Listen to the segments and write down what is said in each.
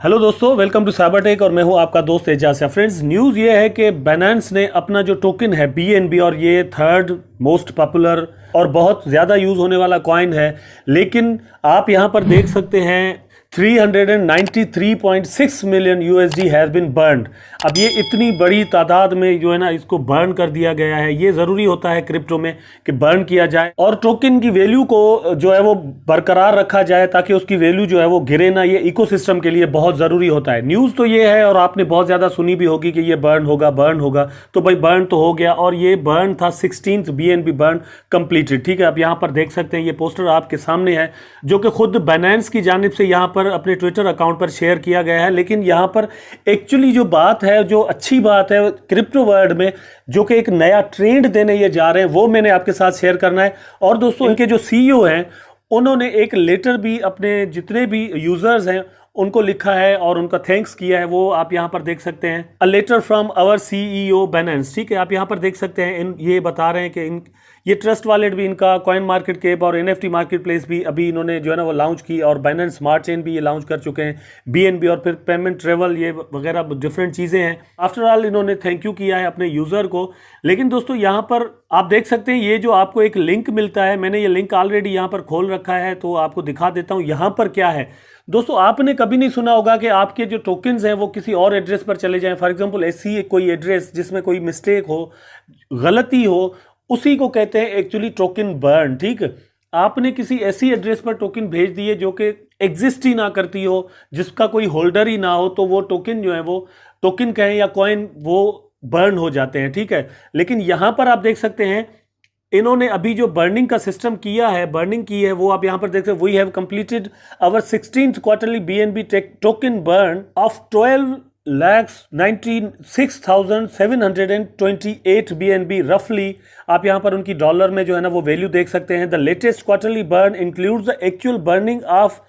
Hello दोस्तों, welcome to Cybertech और मैं हूं आपका दोस्त एजाज। फ्रेंड्स, न्यूज़ ये है कि बाइनेंस ने अपना जो टोकन है BNB, और ये थर्ड मोस्ट पॉपुलर और बहुत ज़्यादा यूज़ होने वाला कॉइन है, लेकिन आप यहां पर देख सकते हैं 393.6 million USD has been burned. अब ये इतनी बड़ी तादाद में जो है ना, इसको बर्न कर दिया गया है। ये ज़रूरी होता है क्रिप्टो में कि बर्न किया जाए और टोकन की वैल्यू को जो है वो बरकरार रखा जाए ताकि उसकी वैल्यू जो है वो गिरे ना। ये इकोसिस्टम के लिए बहुत ज़रूरी होता है। न्यूज़ तो ये है, और आपने बहुत ज़्यादा सुनी भी होगी कि ये बर्न होगा। तो भाई बर्न तो हो गया, और ये बर्न था 16th BNB बर्न कंप्लीटेड। ठीक है, आप यहाँ पर देख सकते हैं, ये पोस्टर आपके सामने है जो कि खुद बाइनेंस की जानिब से यहाँ पर अपने ट्विटर अकाउंट पर शेयर किया गया है। लेकिन यहाँ पर एक्चुअली जो बात है, जो अच्छी बात है क्रिप्टो वर्ल्ड में, जो कि एक नया ट्रेंड देने ये जा रहे हैं, वो मैंने आपके साथ शेयर करना है। और दोस्तों, इनके जो CEO हैं, उन्होंने एक लेटर भी अपने जितने भी यूजर्स हैं उनको लिखा है और उनका थैंक्स किया है। वो आप यहाँ पर देख सकते हैं, a letter from our CEO Binance. ठीक है, आप यहाँ पर देख सकते हैं, ये बता रहे हैं कि ये ट्रस्ट वॉलेट भी इनका, कॉइन मार्केट कैप और NFT मार्केट प्लेस भी अभी इन्होंने जो है ना वो लॉन्च की, और बाइनेंस स्मार्ट चेन भी ये लॉन्च कर चुके हैं, BNB और फिर पेमेंट ट्रेवल, ये वगैरह डिफरेंट चीज़ें हैं। आफ्टर ऑल इन्होंने थैंक यू किया है अपने यूज़र को। लेकिन दोस्तों, यहाँ पर आप देख सकते हैं, ये जो आपको एक लिंक मिलता है, मैंने ये लिंक ऑलरेडी यहाँ पर खोल रखा है, तो आपको दिखा देता हूँ यहाँ पर क्या है। दोस्तों, आपने कभी नहीं सुना होगा कि आपके जो टोकन्स हैं वो किसी और एड्रेस पर चले जाएं। फॉर एग्जांपल, ऐसी कोई एड्रेस जिसमें कोई मिस्टेक हो, गलती हो, उसी को कहते हैं एक्चुअली टोकन बर्न। ठीक, आपने किसी ऐसी एड्रेस पर टोकन भेज दिए जो कि एग्जिस्ट ही ना करती हो, जिसका कोई होल्डर ही ना हो, तो वो टोकन जो है, वो टोकन कहें या कॉइन, वो बर्न हो जाते हैं। ठीक है, लेकिन यहां पर आप देख सकते हैं, इन्होंने अभी जो बर्निंग का सिस्टम किया है, बर्निंग की है, वो आप यहां पर देख सकते हैं। We have completed our 16th quarterly BNB token burn of 12,96,728 BNB रफली। आप यहां पर उनकी डॉलर में जो है ना वो वैल्यू देख सकते हैं। The latest quarterly burn includes the actual burning of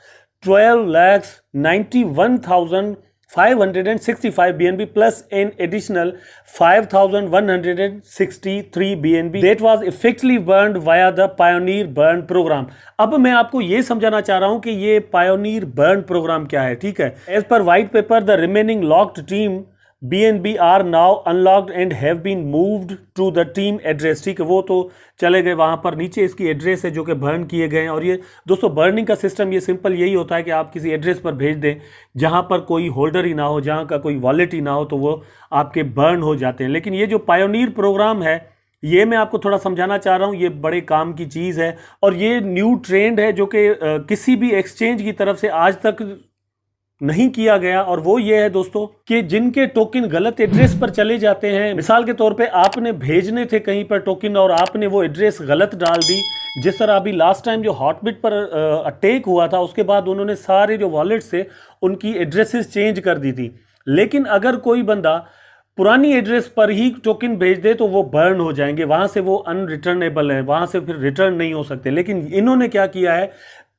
12,91,565 BNB plus an additional 5,163 BNB that was effectively burned via the Pioneer Burn program। अब मैं आपको ये समझाना चाह रहा हूं कि ये Pioneer Burn program क्या है। ठीक है, as per white paper the remaining locked team BNB are now unlocked and have been moved to the team address। ठीक है, वो तो चले गए वहां पर, नीचे इसकी एड्रेस है जो कि बर्न किए गए हैं। और ये दोस्तों, बर्निंग का सिस्टम ये सिंपल यही होता है कि आप किसी एड्रेस पर भेज दें जहां पर कोई होल्डर ही ना हो, जहां का कोई वॉलेट ही ना हो, तो वो आपके बर्न हो जाते हैं। लेकिन ये जो पायोनियर प्रोग्राम है, ये मैं आपको थोड़ा समझाना चाह रहा हूं, ये बड़े काम की चीज़ है और ये न्यू ट्रेंड है जो कि किसी भी एक्सचेंज की तरफ से आज तक नहीं किया गया। और वो ये है दोस्तों कि जिनके टोकन गलत एड्रेस पर चले जाते हैं, मिसाल के तौर पे आपने भेजने थे कहीं पर टोकन और आपने वो एड्रेस गलत डाल दी, जिस तरह अभी लास्ट टाइम जो हॉटबिट पर अटैक हुआ था, उसके बाद उन्होंने सारे जो वॉलेट से उनकी एड्रेसेस चेंज कर दी थी। लेकिन अगर कोई बंदा पुरानी एड्रेस पर ही टोकन भेज दे तो वो बर्न हो जाएंगे, वहां से वो अनरिटर्नेबल है, वहां से फिर रिटर्न नहीं हो सकते। लेकिन इन्होंने क्या किया है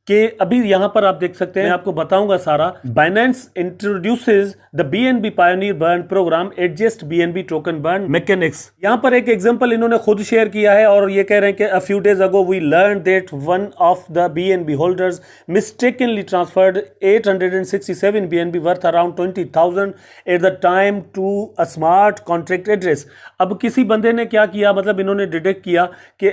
कि अभी यहां पर आप देख सकते हैं, मैं आपको बताऊंगा सारा। Binance introduces the BNB pioneer burn program adjust BNB token burn mechanics. यहां पर एक एग्जांपल इन्होंने खुद शेयर किया है और ये कह रहे हैं कि a few days ago we learn that one of the BNB holders mistakenly transferred 867 BNB worth around 20,000 at the time to a smart contract address. अब किसी बंदे ने क्या किया, मतलब इन्होंने डिटेक्ट किया कि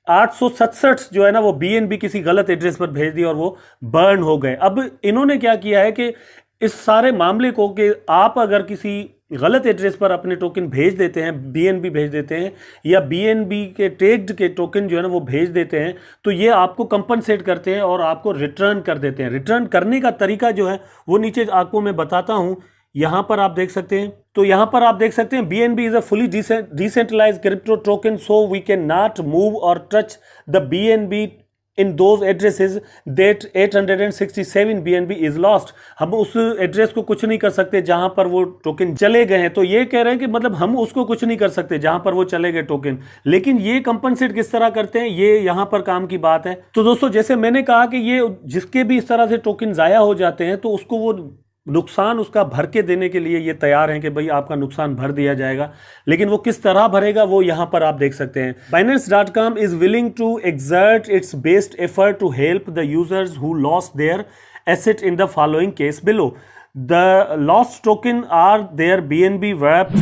867 जो है ना वो BNB किसी गलत एड्रेस पर भेज दी और वो बर्न हो गए। अब इन्होंने क्या किया है कि इस सारे मामले को, कि आप अगर किसी गलत एड्रेस पर अपने टोकन भेज देते हैं, BNB भेज देते हैं, या BNB के टैग्ड के टोकन जो है ना वो भेज देते हैं, तो ये आपको कंपनसेट करते हैं और आपको रिटर्न कर देते हैं। रिटर्न करने का तरीका जो है वो नीचे आपको मैं बताता हूं, यहां पर आप देख सकते हैं। तो यहां पर आप देख सकते हैं, BNB is a fully decentralised crypto token, so we can not move or touch the BNB in those addresses that 867 BNB is lost. हम उस एड्रेस को कुछ नहीं कर सकते जहां पर वो टोकन चले गए हैं। तो ये कह रहे हैं कि मतलब हम उसको कुछ नहीं कर सकते जहां पर वो चले गए टोकन, लेकिन ये कंपनसेट किस तरह करते हैं, ये यहां पर काम की बात है। तो दोस्तों, जैसे मैंने कहा कि ये जिसके भी इस तरह से टोकन जाया हो जाते हैं, तो उसको वो नुकसान उसका भर के देने के लिए ये तैयार हैं कि भाई आपका नुकसान भर दिया जाएगा। लेकिन वो किस तरह भरेगा वो यहां पर आप देख सकते हैं। Binance.com is willing to exert its best effort to help the users who lost their asset in the following case below। The lost token are their BNB wrapped,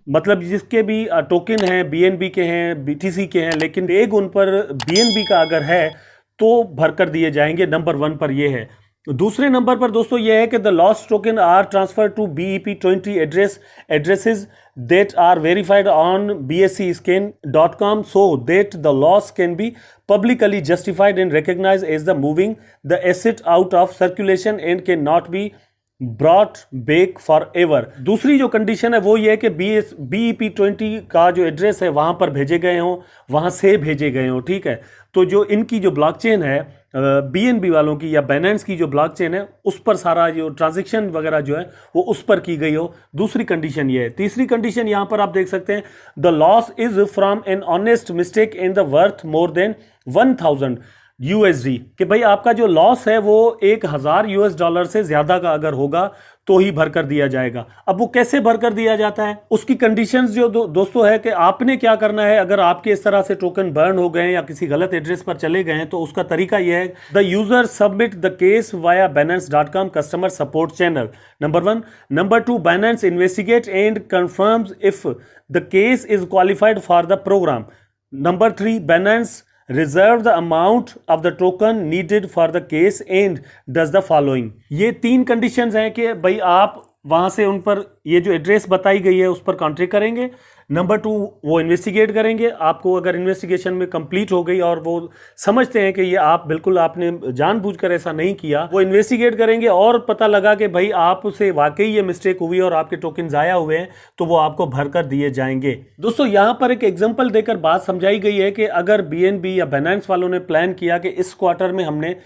मतलब जिसके भी टोकन हैं BNB के हैं, BTC के हैं, लेकिन tag उन पर BNB का अगर है तो भर कर दिए जाएंगे। नंबर 1 पर ये है। दूसरे नंबर पर दोस्तों ये है कि the lost token are transfer to BEP20 addresses that are verified on bscscan.com so that the loss can be publicly justified and recognized as the moving the asset out of circulation and cannot be brought back for ever. दूसरी जो condition है वो ये है कि BEP20 का जो address है वहां पर भेजे गए हों, वहां से भेजे गए हों, ठीक है। तो जो इनकी जो ब्लॉकचेन है BNB वालों की या बाइनेंस की जो ब्लॉकचेन है उस पर सारा जो ट्रांजैक्शन वगैरह जो है वो उस पर की गई हो। दूसरी कंडीशन ये है। तीसरी कंडीशन यहां पर आप देख सकते हैं, the loss is from an honest mistake in the worth more than 1000 USD, कि भाई आपका जो लॉस है वो 1000 US डॉलर से ज्यादा का अगर होगा तो ही भर कर दिया जाएगा। अब वो कैसे भर कर दिया जाता है, उसकी कंडीशंस जो दोस्तों है कि आपने क्या करना है। अगर आपके इस तरह से टोकन बर्न हो गए या किसी गलत एड्रेस पर चले गए हैं तो उसका तरीका यह है, the user submit the case via Binance.com customer support channel, number 1। Number 2, Binance investigate and confirms if the case is qualified for the program. Number 3, Binance reserve the amount of the token needed for the case and does the following। ये 3 conditions हैं कि भाई आप वहां से उन पर ये जो एड्रेस बताई गई है उस पर कॉन्ट्रैक्ट करेंगे। नंबर 2, वो इन्वेस्टिगेट करेंगे। आपको अगर इन्वेस्टिगेशन में कंप्लीट हो गई और वो समझते हैं कि ये आप बिल्कुल आपने जानबूझकर ऐसा नहीं किया, वो इन्वेस्टिगेट करेंगे और पता लगा कि भाई आपसे वाकई ये मिस्टेक हुई और आपके टोकन जाया हुए हैं तो वो आपको भर कर दिए जाएंगे। दोस्तों यहां पर एक एग्जांपल देकर बात समझाई गई है कि अगर BNB या Binance वालों ने प्लान किया कि इस क्वार्टर में हमने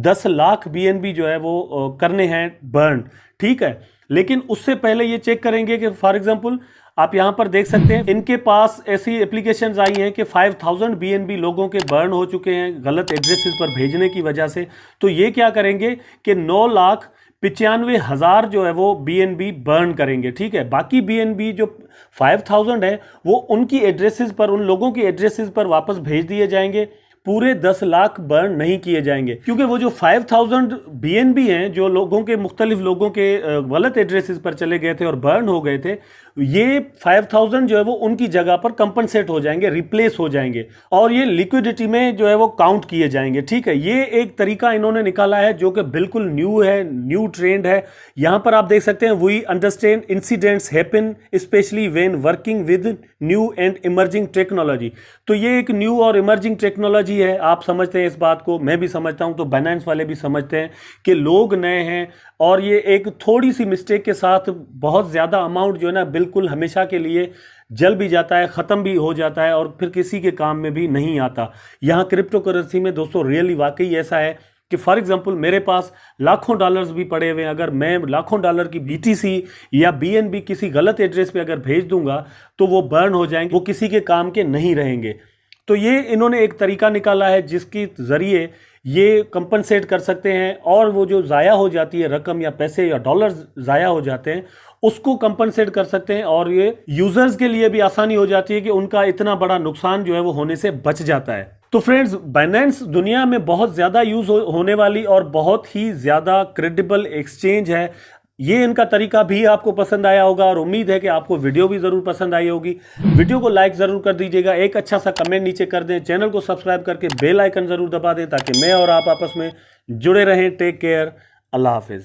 10 लाख BNB जो है वो करने हैं बर्न, ठीक है, लेकिन उससे पहले ये चेक करेंगे कि फॉर एग्जांपल आप यहां पर देख सकते हैं इनके पास ऐसी एप्लीकेशंस आई हैं कि 5000 BNB लोगों के बर्न हो चुके हैं गलत एड्रेसेस पर भेजने की वजह से। तो ये क्या करेंगे कि 9,95,000 जो है वो BNB बर्न करेंगे, ठीक है। बाकी BNB जो 5000 है वो उनकी एड्रेसेस पर, उन लोगों की एड्रेसेस पर वापस भेज दिए जाएंगे। पूरे 10 लाख बर्न नहीं किए जाएंगे, क्योंकि वो जो 5000 BNB हैं जो लोगों के, मुख्तलिफ लोगों के गलत एड्रेसेस पर चले गए थे और बर्न हो गए थे, ये 5000 जो है वो उनकी जगह पर कंपनसेट हो जाएंगे, रिप्लेस हो जाएंगे और ये लिक्विडिटी में जो है वो काउंट किए जाएंगे, ठीक है। ये एक तरीका इन्होंने निकाला है जो कि बिल्कुल न्यू है, न्यू ट्रेंड है। यहां पर आप देख सकते हैं, we understand incidents happen specially when working with new and emerging technology. तो ये एक न्यू और इमर्जिंग टेक्नोलॉजी है, आप समझते हैं इस बात को, मैं भी समझता हूं, तो Binance वाले भी समझते हैं कि लोग नए हैं और ये एक थोड़ी सी मिस्टेक के साथ बहुत ज्यादा अमाउंट जो है ना बिल्कुल हमेशा के लिए जल भी जाता है, खत्म भी हो जाता है और फिर किसी के काम में भी नहीं आता। यहां क्रिप्टो करेंसी में दोस्तों रियली वाकई ऐसा है कि फॉर एग्जांपल मेरे पास लाखों डॉलर्स भी पड़े हुए हैं, अगर मैं लाखों डॉलर की BTC या BNB किसी गलत एड्रेस पे अगर भेज दूंगा तो वो बर्न हो जाएंगे, वो किसी के काम के नहीं रहेंगे। तो ये इन्होंने एक तरीका निकाला है जिसके जरिए ये कंपनसेट कर सकते हैं और वो जो ज़ाया हो जाती है रकम या पैसे या डॉलर ज़ाया हो जाते हैं उसको कंपनसेट कर सकते हैं और ये यूजर्स के लिए भी आसानी हो जाती है कि उनका इतना बड़ा नुकसान जो है वो होने से बच जाता है। तो फ्रेंड्स, Binance दुनिया में बहुत ज़्यादा यूज होने वाली और बहुत ही ज़्यादा क्रेडिबल एक्सचेंज है। ये इनका तरीका भी आपको पसंद आया होगा और उम्मीद है कि आपको वीडियो भी जरूर पसंद आई होगी। वीडियो को लाइक जरूर कर दीजिएगा, एक अच्छा सा कमेंट नीचे कर दें, चैनल को सब्सक्राइब करके बेल आइकन जरूर दबा दें ताकि मैं और आप आपस में जुड़े रहें। टेक केयर, अल्लाह हाफिज।